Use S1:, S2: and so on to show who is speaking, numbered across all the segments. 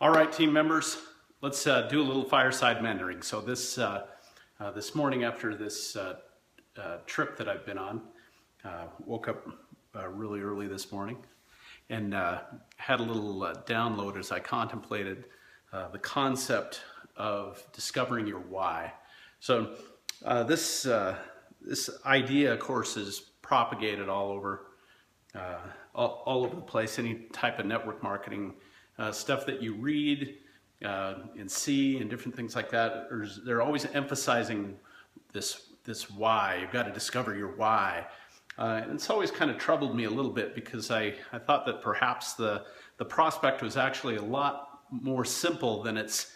S1: All right, team members, let's do a little fireside mentoring. So this morning after this trip that I've been on, woke up really early this morning and had a little download as I contemplated the concept of discovering your why. So this idea, of course, is propagated all over the place. Any type of network marketing stuff that you read and see and different things like that, they're always emphasizing this why. You've got to discover your why. And it's always kind of troubled me a little bit because I thought that perhaps the prospect was actually a lot more simple than it's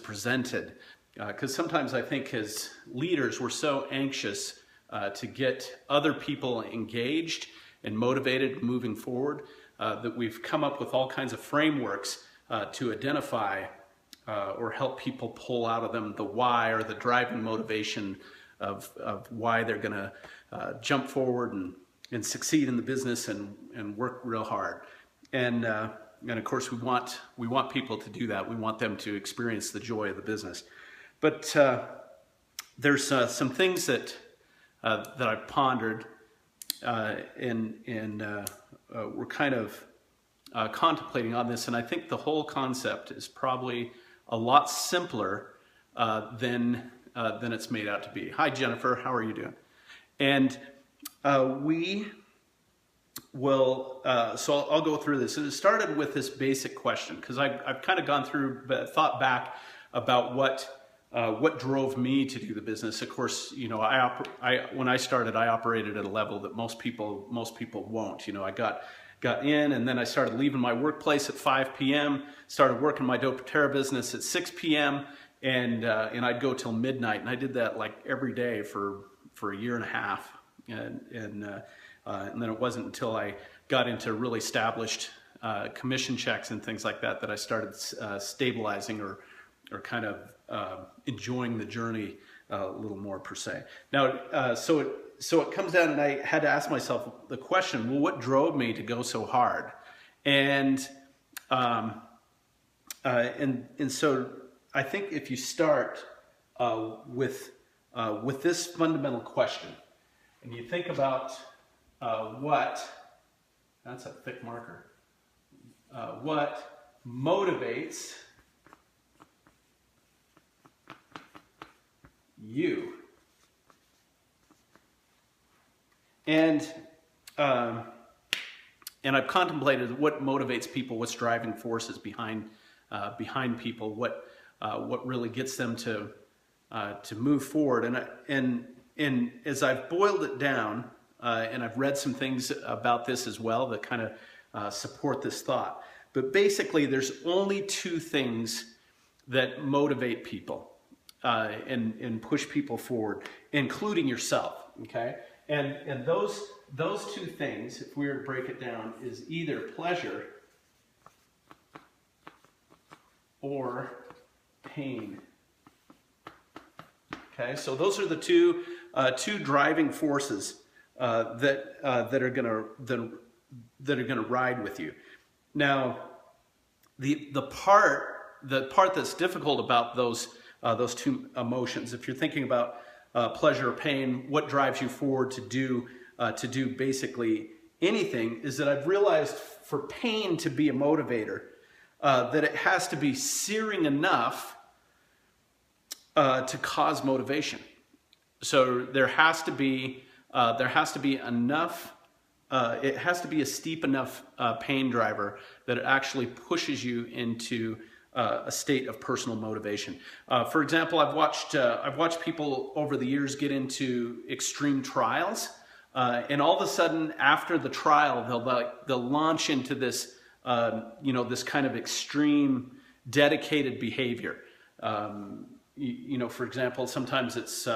S1: presented. Because sometimes I think as leaders we're so anxious to get other people engaged and motivated moving forward that we've come up with all kinds of frameworks to identify or help people pull out of them the why or the driving motivation of why they're going to jump forward and succeed in the business and work real hard. And of course we want people to do that. We want them to experience the joy of the business. But there's some things that I've pondered and we're kind of contemplating on this, and I think the whole concept is probably a lot simpler than it's made out to be. Hi Jennifer, how are you doing? And we will, so I'll go through this. And it started with this basic question, because I've kind of gone through, thought back about what drove me to do the business. Of course, you know, when I started, I operated at a level that most people won't. You know, I got in, and then I started leaving my workplace at 5 p.m., started working my doTERRA business at 6 p.m., and I'd go till midnight, and I did that like every day for a year and a half, and then it wasn't until I got into really established commission checks and things like that I started stabilizing or kind of enjoying the journey a little more per se. Now, so it comes down, and I had to ask myself the question, well, what drove me to go so hard? And so I think if you start with this fundamental question, and you think about that's a thick marker, what motivates you. And I've contemplated what motivates people, what's driving forces behind people, what really gets them to move forward. And as I've boiled it down, and I've read some things about this as well that kind of support this thought. But basically, there's only two things that motivate people and push people forward, including yourself. Okay. And those two things, if we were to break it down, is either pleasure or pain. Okay, so those are the two driving forces that are gonna ride with you. Now, the part that's difficult about those two emotions, if you're thinking about pleasure or pain, what drives you forward to do basically anything, is that I've realized for pain to be a motivator, that it has to be searing enough to cause motivation. So there has to be enough. It has to be a steep enough pain driver that it actually pushes you into a state of personal motivation. For example, I've watched people over the years get into extreme trials, and all of a sudden after the trial, they'll launch into this this kind of extreme dedicated behavior. For example, sometimes it's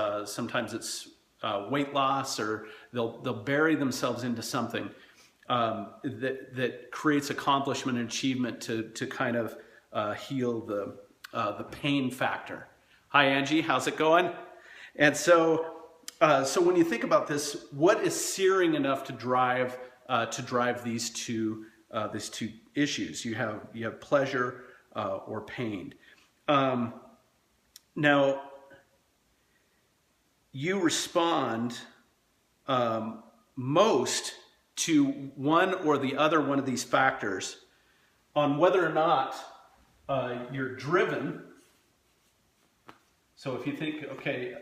S1: weight loss, or they'll bury themselves into something that creates accomplishment and achievement to kind of heal the pain factor. Hi Angie, how's it going? And so when you think about this, what is searing enough to drive these two issues? You have pleasure or pained. Now, you respond most to one or the other one of these factors on whether or not you're driven. So if you think, okay,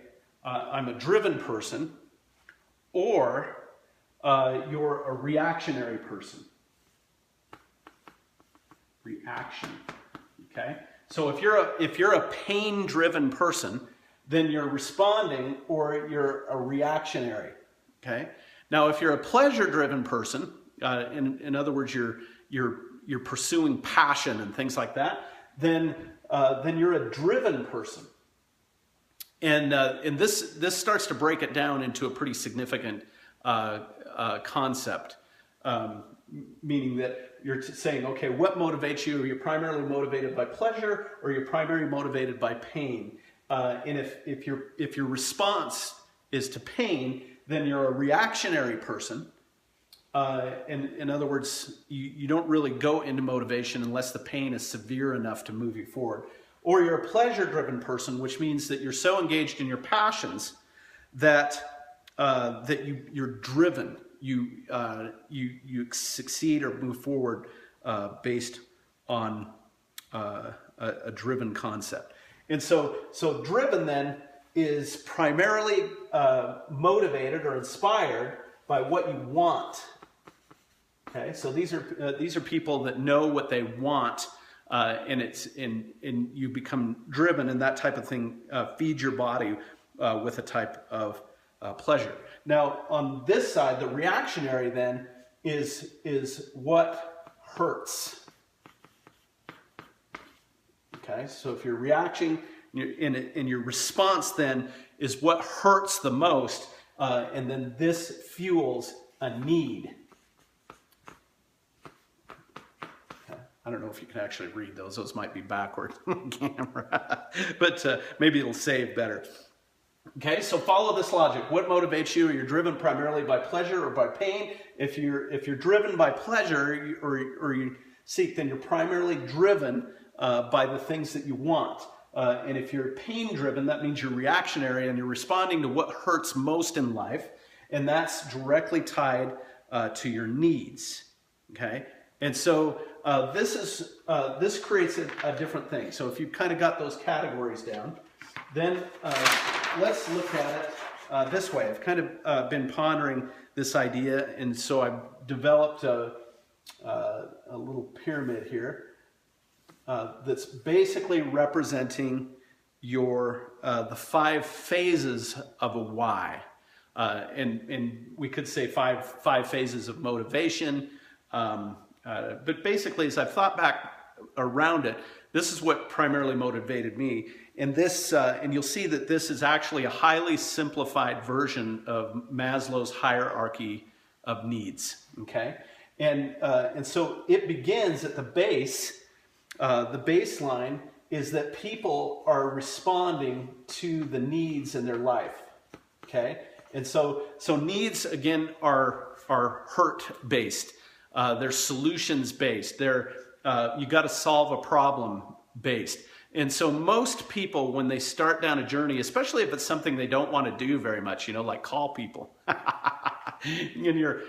S1: I'm a driven person, or you're a reactionary person. Reaction. Okay? So if you're a pain-driven person, then you're responding, or you're a reactionary. Okay? Now, if you're a pleasure-driven person, in other words, you're pursuing passion and things like that, then you're a driven person. And this starts to break it down into a pretty significant concept, meaning that you're saying, okay, what motivates you? Are you primarily motivated by pleasure, or are you primarily motivated by pain? And if your response is to pain, then you're a reactionary person. In other words, you don't really go into motivation unless the pain is severe enough to move you forward. Or you're a pleasure-driven person, which means that you're so engaged in your passions that you're driven. You succeed or move forward based on a driven concept. And so driven then is primarily motivated or inspired by what you want. Okay, so these are people that know what they want, and you become driven, and that type of thing feeds your body with a type of pleasure. Now, on this side, the reactionary then is what hurts. Okay, so if you're reacting, and your response then is what hurts the most, and then this fuels a need. Okay. I don't know if you can actually read those. Those might be backward on camera, but maybe it'll save better. Okay, so follow this logic. What motivates you? Are you driven primarily by pleasure or by pain? If you're driven by pleasure, or you seek, then you're primarily driven by the things that you want. And if you're pain driven, that means you're reactionary and you're responding to what hurts most in life, and that's directly tied to your needs. Okay, and so this creates a different thing. So if you've kind of got those categories down, then let's look at it this way. I've kind of been pondering this idea, and so I've developed a little pyramid here that's basically representing the 5 phases of a why, and we could say five phases of motivation. But basically, as I've thought back around it, this is what primarily motivated me. And and you'll see that this is actually a highly simplified version of Maslow's hierarchy of needs. Okay, and so it begins at the base. The baseline is that people are responding to the needs in their life. Okay, and so needs again are hurt based. They're solutions based. They're you got to solve a problem based. And so most people, when they start down a journey, especially if it's something they don't want to do very much, like call people, and you're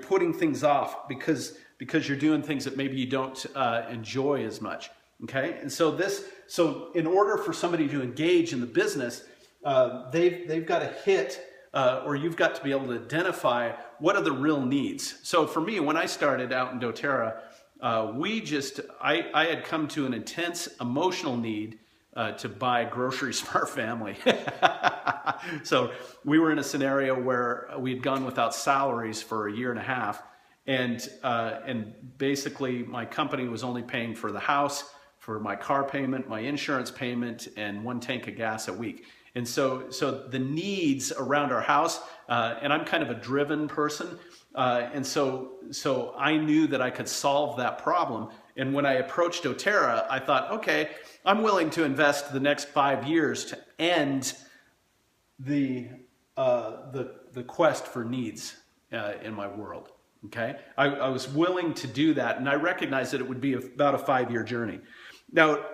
S1: putting things off because you're doing things that maybe you don't enjoy as much. Okay, and so in order for somebody to engage in the business, they've got to hit, or you've got to be able to identify what are the real needs. So for me, when I started out in doTERRA, I had come to an intense emotional need to buy groceries for our family. So we were in a scenario where we'd gone without salaries for a year and a half, and basically my company was only paying for the house, for my car payment, my insurance payment, and 1 tank of gas a week. And so the needs around our house, and I'm kind of a driven person, and so I knew that I could solve that problem. And when I approached doTERRA, I thought, okay, I'm willing to invest the next 5 years to end the quest for needs in my world. Okay, I was willing to do that, and I recognized that it would be about a 5-year journey. Now,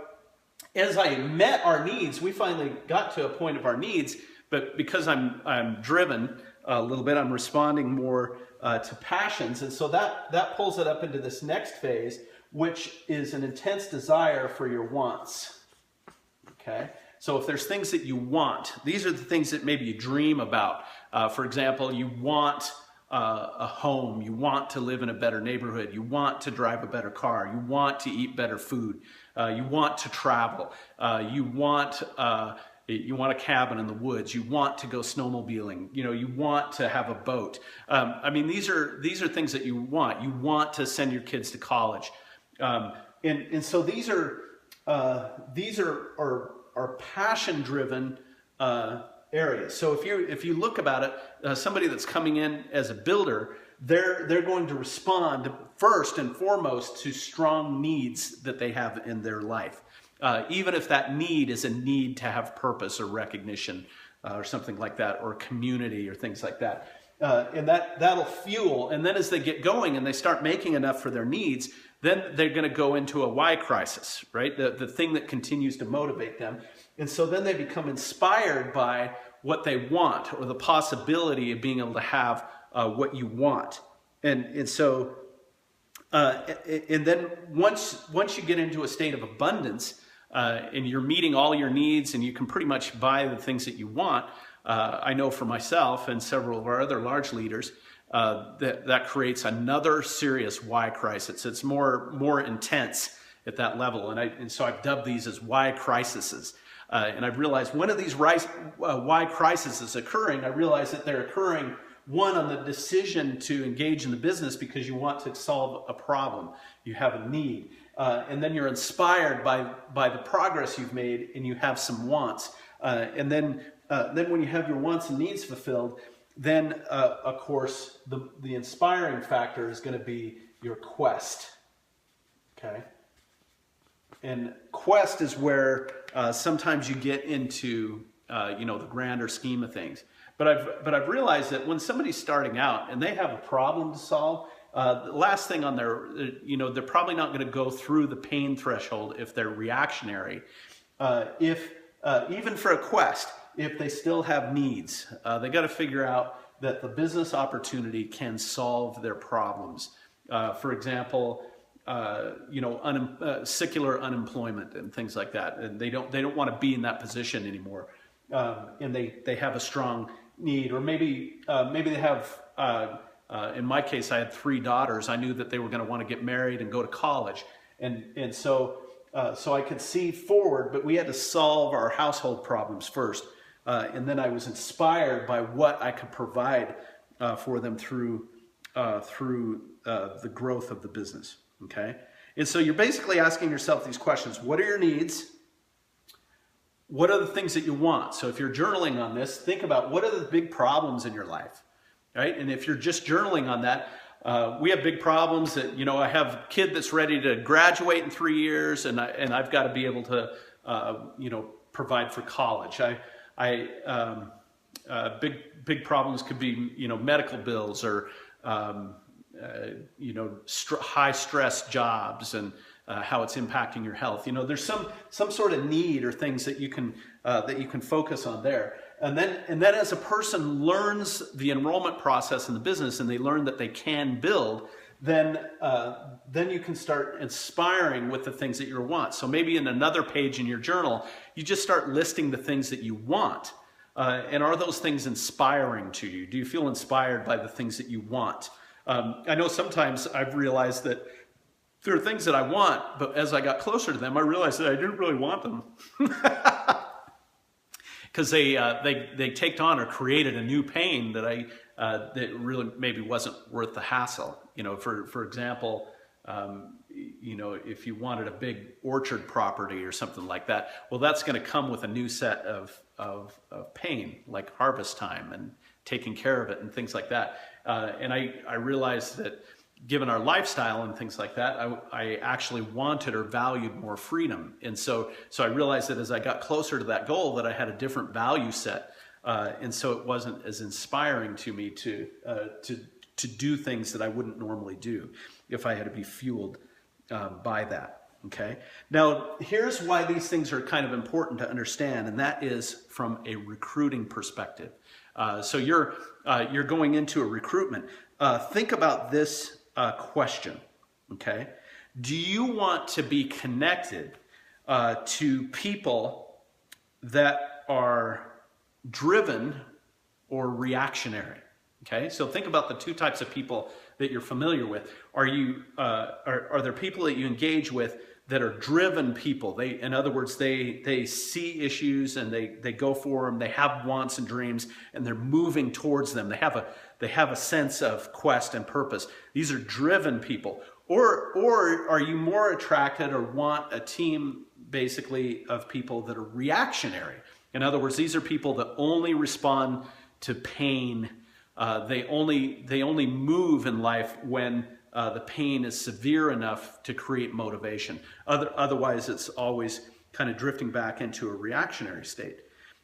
S1: as I met our needs, we finally got to a point of our needs, but because I'm driven a little bit, I'm responding more to passions, and so that pulls it up into this next phase, which is an intense desire for your wants. Okay? So if there's things that you want, these are the things that maybe you dream about. For example, you want a home, you want to live in a better neighborhood, you want to drive a better car, you want to eat better food, you want to travel, you want a cabin in the woods, you want to go snowmobiling, you want to have a boat. I mean, these are things that you want. You want to send your kids to college, and so these are passion-driven areas. So if you look about it, somebody that's coming in as a builder, they're going to respond first and foremost to strong needs that they have in their life, even if that need is a need to have purpose or recognition or something like that, or community or things like that. And that'll fuel. And then as they get going and they start making enough for their needs, then they're going to go into a why crisis, right? The thing that continues to motivate them. And so then they become inspired by what they want, or the possibility of being able to have what you want. And so, and then once you get into a state of abundance, and you're meeting all your needs and you can pretty much buy the things that you want, I know for myself and several of our other large leaders, that creates another serious why crisis. It's more intense at that level, and so I've dubbed these as why crises. And I've realized one of these why crises is occurring. I realize that they're occurring, one, on the decision to engage in the business because you want to solve a problem, you have a need, and then you're inspired by the progress you've made, and you have some wants, and then when you have your wants and needs fulfilled, then of course the inspiring factor is going to be your quest. Okay, and quest is where sometimes you get into the grander scheme of things. But I've realized that when somebody's starting out and they have a problem to solve, the last thing on their, they're probably not going to go through the pain threshold if they're reactionary. Even for a quest, if they still have needs, they got to figure out that the business opportunity can solve their problems. For example, secular unemployment and things like that, and they don't want to be in that position anymore, and they have a strong need, or maybe they have. In my case, I had 3 daughters. I knew that they were going to want to get married and go to college, and so I could see forward. But we had to solve our household problems first, and then I was inspired by what I could provide for them through the growth of the business. Okay, and so you're basically asking yourself these questions: what are your needs? What are the things that you want? So if you're journaling on this, think about what are the big problems in your life, right? And if you're just journaling on that, we have big problems that, I have a kid that's ready to graduate in 3 years, and I've got to be able to, provide for college. Big problems could be, medical bills, or high stress jobs, and how it's impacting your health. There's some sort of need or things that you can focus on there. And then as a person learns the enrollment process in the business, and they learn that they can build, then you can start inspiring with the things that you want. So maybe in another page in your journal, you just start listing the things that you want. And are those things inspiring to you? Do you feel inspired by the things that you want? I know sometimes I've realized that there are things that I want, but as I got closer to them, I realized that I didn't really want them. Because they taked on or created a new pain that that really maybe wasn't worth the hassle. For example, if you wanted a big orchard property or something like that, well, that's going to come with a new set of pain, like harvest time and taking care of it and things like that. And I realized that given our lifestyle and things like that, I actually wanted or valued more freedom. And so I realized that as I got closer to that goal, that I had a different value set. And so it wasn't as inspiring to me to do things that I wouldn't normally do if I had to be fueled by that. Okay. Now, here's why these things are kind of important to understand, and that is from a recruiting perspective. So you're going into a recruitment. Think about this question. Okay. Do you want to be connected to people that are driven or reactionary? Okay, so think about the two types of people that you're familiar with. Are there people that you engage with that are driven people? In other words, they see issues and they go for them. They have wants and dreams, and they're moving towards them. They have a sense of quest and purpose. These are driven people. Or are you more attracted or want a team basically of people that are reactionary? In other words, these are people that only respond to pain. They only move in life when the pain is severe enough to create motivation. Otherwise, it's always kind of drifting back into a reactionary state.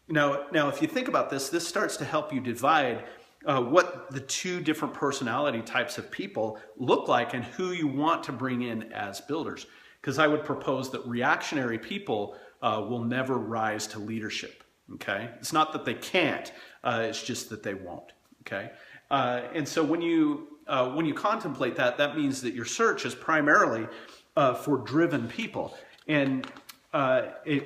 S1: Now, if you think about this, this starts to help you divide what the two different personality types of people look like and who you want to bring in as builders. Because I would propose that reactionary people will never rise to leadership. Okay, it's not that they can't; it's just that they won't. Okay, and so when you contemplate that, that means that your search is primarily for driven people. And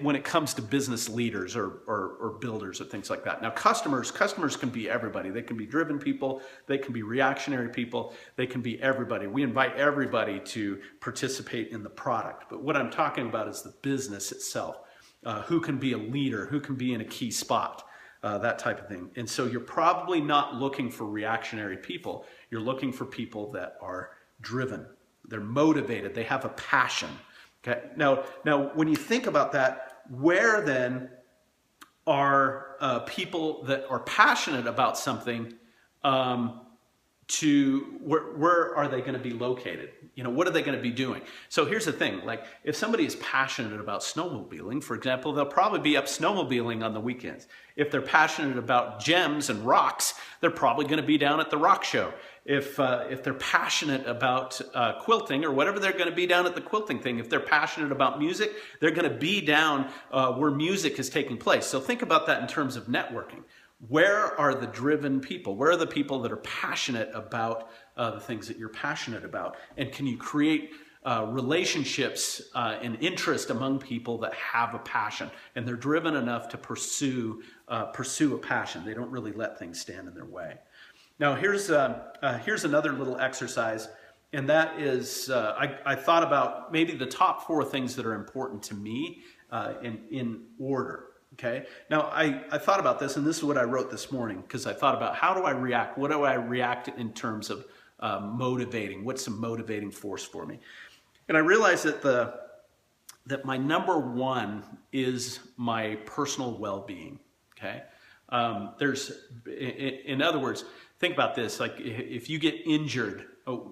S1: when it comes to business leaders or builders or things like that. Now, customers can be everybody. They can be driven people. They can be reactionary people. They can be everybody. We invite everybody to participate in the product. But what I'm talking about is the business itself. Who can be a leader? Who can be in a key spot? That type of thing. And so you're probably not looking for reactionary people. You're looking for people that are driven. They're motivated. They have a passion. Okay. Now, when you think about that, where then are people that are passionate about something? Where are they going to be located? What are they going to be doing? So here's the thing, like if somebody is passionate about snowmobiling, for example, they'll probably be up snowmobiling on the weekends. If they're passionate about gems and rocks, they're probably going to be down at the rock show. If they're passionate about quilting or whatever, they're going to be down at the quilting thing. If they're passionate about music, they're going to be down where music is taking place. So think about that in terms of networking. Where are the driven people? Where are the people that are passionate about the things that you're passionate about? And can you create relationships and interest among people that have a passion and they're driven enough to pursue a passion? They don't really let things stand in their way. Now, here's another little exercise, and that is I thought about maybe the top 4 things that are important to me in order. Okay. Now, I thought about this, and this is what I wrote this morning, because I thought about how do I react? What do I react in terms of motivating? What's a motivating force for me? And I realized that my number 1 is my personal well-being. Okay. In other words, think about this. Like if you get injured,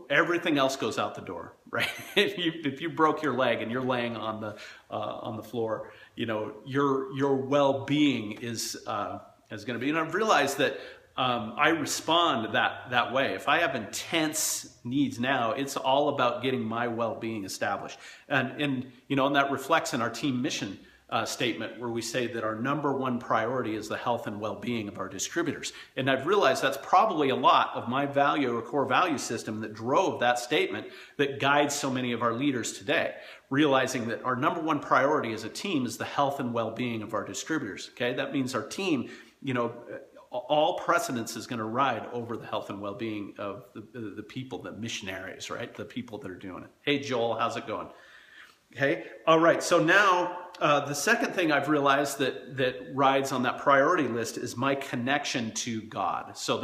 S1: everything else goes out the door, right? If you broke your leg and you're laying on the floor, your well-being is going to be. And I've realized that I respond that way. If I have intense needs now, it's all about getting my well-being established, and that reflects in our team mission statement, where we say that our number 1 priority is the health and well-being of our distributors. And I've realized that's probably a lot of my value or core value system that drove that statement that guides so many of our leaders today, realizing that our number 1 priority as a team is the health and well-being of our distributors. Okay, that means our team, all precedence is going to ride over the health and well-being of the people, the missionaries, right? The people that are doing it. Hey, Joel, how's it going? Okay. All right. So now the second thing I've realized that rides on that priority list is my connection to God. So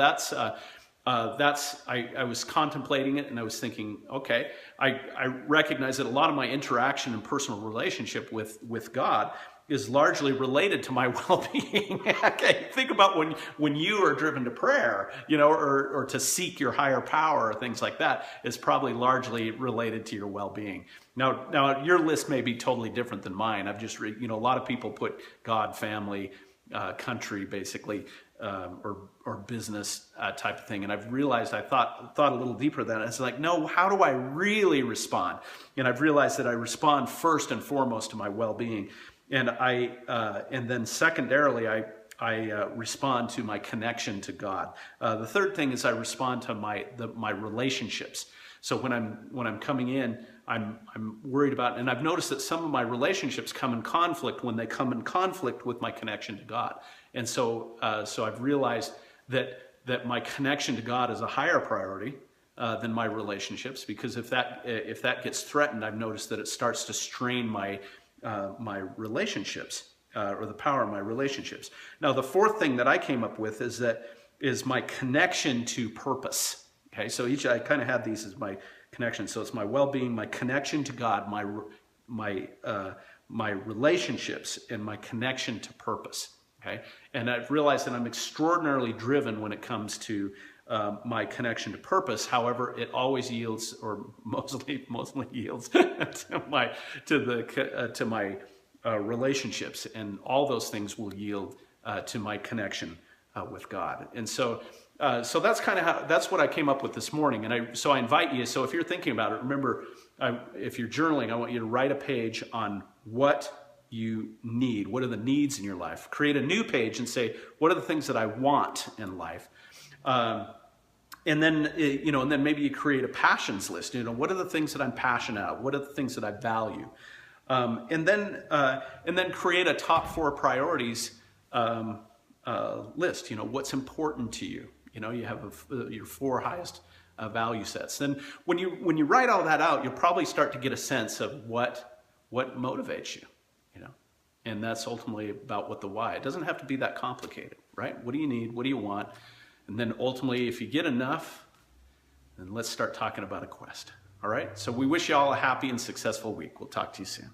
S1: I was contemplating it, and I was thinking, okay, I recognize that a lot of my interaction and personal relationship with God is largely related to my well-being. Okay, think about when you are driven to prayer, or to seek your higher power or things like that, is probably largely related to your well-being. Now your list may be totally different than mine. I've just read, a lot of people put God, family, country, basically, or business type of thing. And I've realized, I thought a little deeper than that. It's like, no, how do I really respond? And I've realized that I respond first and foremost to my well-being. And and then secondarily, I respond to my connection to God. The third thing is I respond to my relationships. So when I'm coming in, I'm worried about, and I've noticed that some of my relationships come in conflict when they come in conflict with my connection to God. And so I've realized that my connection to God is a higher priority than my relationships, because if that gets threatened, I've noticed that it starts to strain my relationships, or the power of my relationships. Now, the fourth thing that I came up with is my connection to purpose. Okay, so I kind of have these as my connection. So it's my well-being, my connection to God, my relationships, and my connection to purpose. Okay, and I've realized that I'm extraordinarily driven when it comes to my connection to purpose. However, it always yields, or mostly yields to my relationships, and all those things will yield to my connection with God. And so that's kind of that's what I came up with this morning. And so I invite you. So if you're thinking about it, remember, if you're journaling, I want you to write a page on what you need. What are the needs in your life? Create a new page and say, what are the things that I want in life? And then maybe you create a passions list. What are the things that I'm passionate about? What are the things that I value? And then create a top 4 priorities list. What's important to you. You have your 4 highest value sets. Then when you write all that out, you'll probably start to get a sense of what motivates you. And that's ultimately about what the why. It doesn't have to be that complicated, right? What do you need? What do you want? And then ultimately, if you get enough, then let's start talking about a quest. All right? So we wish you all a happy and successful week. We'll talk to you soon.